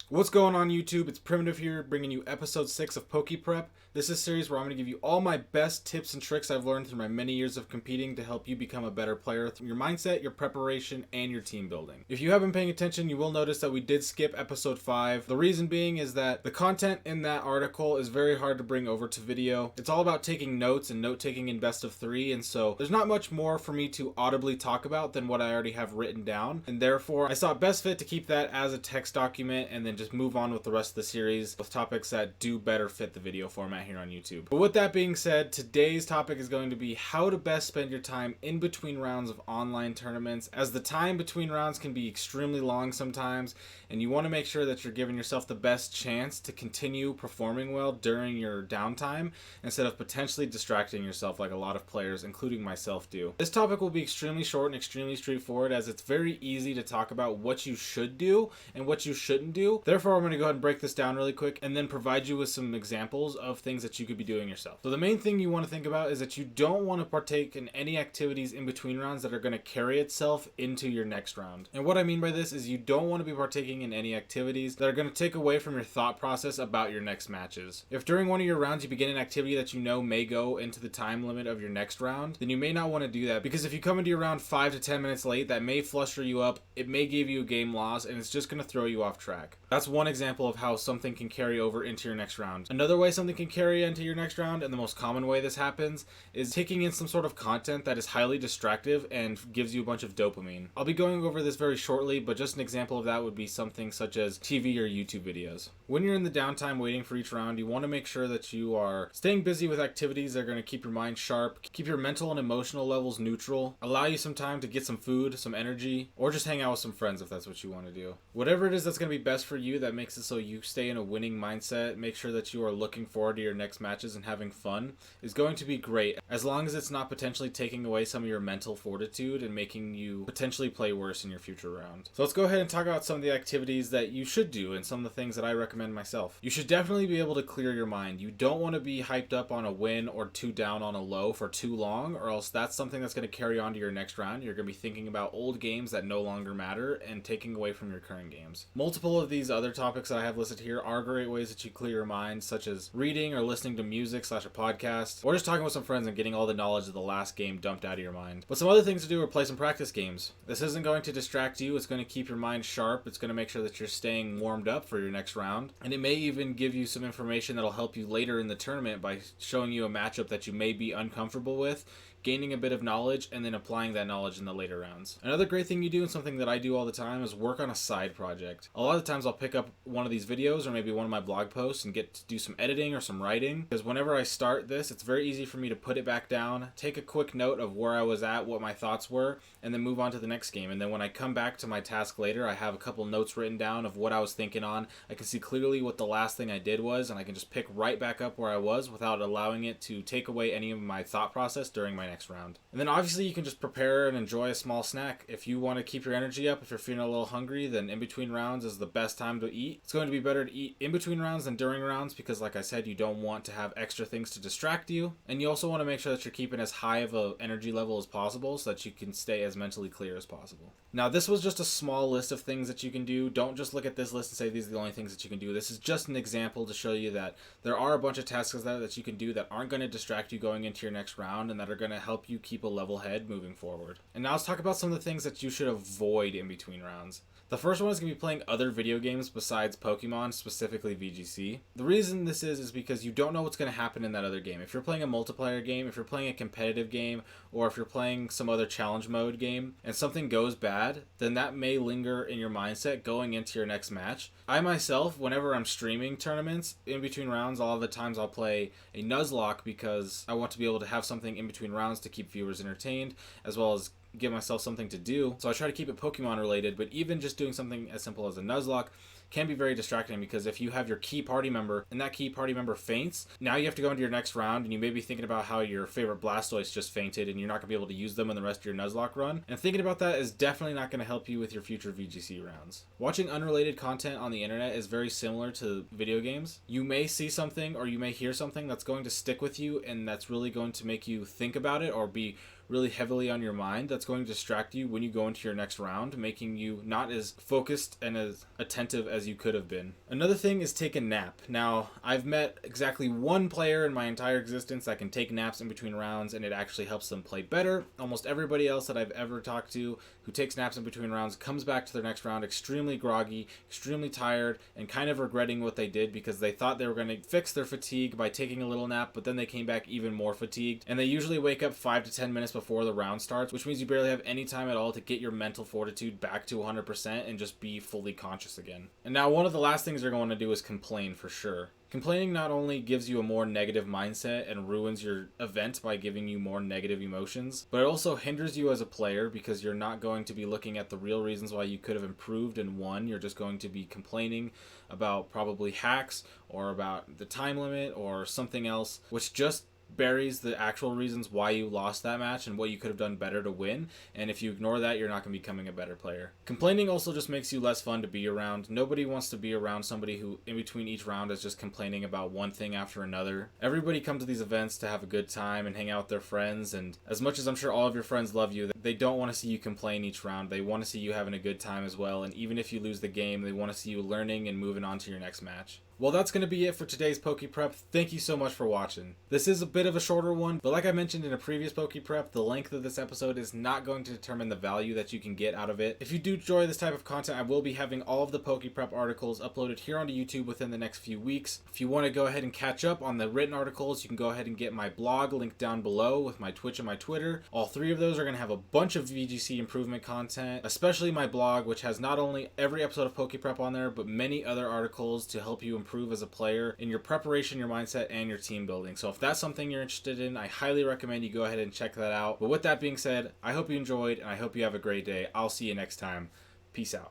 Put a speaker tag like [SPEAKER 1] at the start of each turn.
[SPEAKER 1] What's going on YouTube? It's Primitive here, bringing you episode 6 of PokéPrep. This is a series where I'm going to give you all my best tips and tricks I've learned through my many years of competing to help you become a better player through your mindset, your preparation, and your team building. If you have been paying attention, you will notice that we did skip episode 5. The reason being is that the content in that article is very hard to bring over to video. It's all about taking notes and note-taking in best of 3, and so there's not much more for me to audibly talk about than what I already have written down, and therefore I saw it best fit to keep that as a text document and then just move on with the rest of the series with topics that do better fit the video format here on YouTube. But with that being said, today's topic is going to be how to best spend your time in between rounds of online tournaments, as the time between rounds can be extremely long sometimes, and you want to make sure that you're giving yourself the best chance to continue performing well during your downtime instead of potentially distracting yourself like a lot of players, including myself, do. This topic will be extremely short and extremely straightforward, as it's very easy to talk about what you should do and what you shouldn't do. Therefore, I'm going to go ahead and break this down really quick and then provide you with some examples of things that you could be doing yourself. So the main thing you want to think about is that you don't want to partake in any activities in between rounds that are going to carry itself into your next round. And what I mean by this is you don't want to be partaking in any activities that are going to take away from your thought process about your next matches. If during one of your rounds you begin an activity that you know may go into the time limit of your next round, then you may not want to do that, because if you come into your round 5 to 10 minutes late, that may fluster you up, it may give you a game loss, and it's just going to throw you off track. That's one example of how something can carry over into your next round. Another way something can carry into your next round, and the most common way this happens, is taking in some sort of content that is highly distractive and gives you a bunch of dopamine. I'll be going over this very shortly, but just an example of that would be something such as TV or YouTube videos. When you're in the downtime waiting for each round, you want to make sure that you are staying busy with activities that are going to keep your mind sharp, keep your mental and emotional levels neutral, allow you some time to get some food, some energy, or just hang out with some friends if that's what you want to do. Whatever it is that's going to be best for you that makes it so you stay in a winning mindset, make sure that you are looking forward to your next matches and having fun, is going to be great, as long as it's not potentially taking away some of your mental fortitude and making you potentially play worse in your future round. So let's go ahead and talk about some of the activities that you should do and some of the things that I recommend myself. You should definitely be able to clear your mind. You don't want to be hyped up on a win or 2 down on a low for too long, or else that's something that's going to carry on to your next round. You're going to be thinking about old games that no longer matter and taking away from your current games. Multiple of these other topics that I have listed here are great ways that you clear your mind, such as reading or listening to music / a podcast, or just talking with some friends and getting all the knowledge of the last game dumped out of your mind. But some other things to do are play some practice games. This isn't going to distract you, it's going to keep your mind sharp, it's going to make sure that you're staying warmed up for your next round, and it may even give you some information that'll help you later in the tournament by showing you a matchup that you may be uncomfortable with, gaining a bit of knowledge, and then applying that knowledge in the later rounds. Another great thing you do, and something that I do all the time, is work on a side project. A lot of times I'll pick up one of these videos or maybe one of my blog posts and get to do some editing or some writing, because whenever I start this, it's very easy for me to put it back down, take a quick note of where I was at, what my thoughts were, and then move on to the next game. And then when I come back to my task later, I have a couple notes written down of what I was thinking on. I can see clearly what the last thing I did was, and I can just pick right back up where I was without allowing it to take away any of my thought process during my next round. And then obviously you can just prepare and enjoy a small snack. If you want to keep your energy up, if you're feeling a little hungry, then in between rounds is the best time to eat. It's going to be better to eat in between rounds than during rounds, because like I said, you don't want to have extra things to distract you, and you also want to make sure that you're keeping as high of an energy level as possible so that you can stay as mentally clear as possible. Now, this was just a small list of things that you can do. Don't just look at this list and say these are the only things that you can do. This is just an example to show you that there are a bunch of tasks that you can do that aren't going to distract you going into your next round and that are going to help you keep a level head moving forward. And now let's talk about some of the things that you should avoid in between rounds. The first one is going to be playing other video games besides Pokemon, specifically VGC. The reason this is because you don't know what's going to happen in that other game. If you're playing a multiplayer game, if you're playing a competitive game, or if you're playing some other challenge mode game, and something goes bad, then that may linger in your mindset going into your next match. I myself, whenever I'm streaming tournaments, in between rounds, a lot of the times I'll play a Nuzlocke because I want to be able to have something in between rounds to keep viewers entertained, as well as give myself something to do. So I try to keep it Pokemon related, but even just doing something as simple as a Nuzlocke can be very distracting, because if you have your key party member and that key party member faints, now you have to go into your next round and you may be thinking about how your favorite Blastoise just fainted and you're not going to be able to use them in the rest of your Nuzlocke run. And thinking about that is definitely not going to help you with your future VGC rounds. Watching unrelated content on the internet is very similar to video games. You may see something or you may hear something that's going to stick with you and that's really going to make you think about it or be really heavily on your mind that's going to distract you when you go into your next round, making you not as focused and as attentive as you could have been. Another thing is take a nap. Now, I've met exactly one player in my entire existence that can take naps in between rounds, and it actually helps them play better. Almost everybody else that I've ever talked to who takes naps in between rounds comes back to their next round extremely groggy, extremely tired, and kind of regretting what they did because they thought they were going to fix their fatigue by taking a little nap, but then they came back even more fatigued. And they usually wake up 5 to 10 minutes before the round starts, which means you barely have any time at all to get your mental fortitude back to 100% and just be fully conscious again. And now one of the last things you're going to do is complain for sure. Complaining not only gives you a more negative mindset and ruins your event by giving you more negative emotions, but it also hinders you as a player because you're not going to be looking at the real reasons why you could have improved and won. You're just going to be complaining about probably hacks or about the time limit or something else, which just buries the actual reasons why you lost that match and what you could have done better to win. And if you ignore that, you're not going to be becoming a better player. Complaining also just makes you less fun to be around. Nobody wants to be around somebody who in between each round is just complaining about one thing after another. Everybody comes to these events to have a good time and hang out with their friends, and as much as I'm sure all of your friends love you, they don't want to see you complain each round. They want to see you having a good time as well, and even if you lose the game, they want to see you learning and moving on to your next match. Well, that's going to be it for today's PokéPrep. Thank you so much for watching. This is a bit of a shorter one, but like I mentioned in a previous PokéPrep, the length of this episode is not going to determine the value that you can get out of it. If you do enjoy this type of content, I will be having all of the PokéPrep articles uploaded here onto YouTube within the next few weeks. If you want to go ahead and catch up on the written articles, you can go ahead and get my blog linked down below with my Twitch and my Twitter. All three of those are going to have a bunch of VGC improvement content, especially my blog, which has not only every episode of PokéPrep on there, but many other articles to help you improve as a player in your preparation, your mindset, and your team building. So if that's something you're interested in, I highly recommend you go ahead and check that out. But with that being said, I hope you enjoyed, and I hope you have a great day. I'll see you next time. Peace out.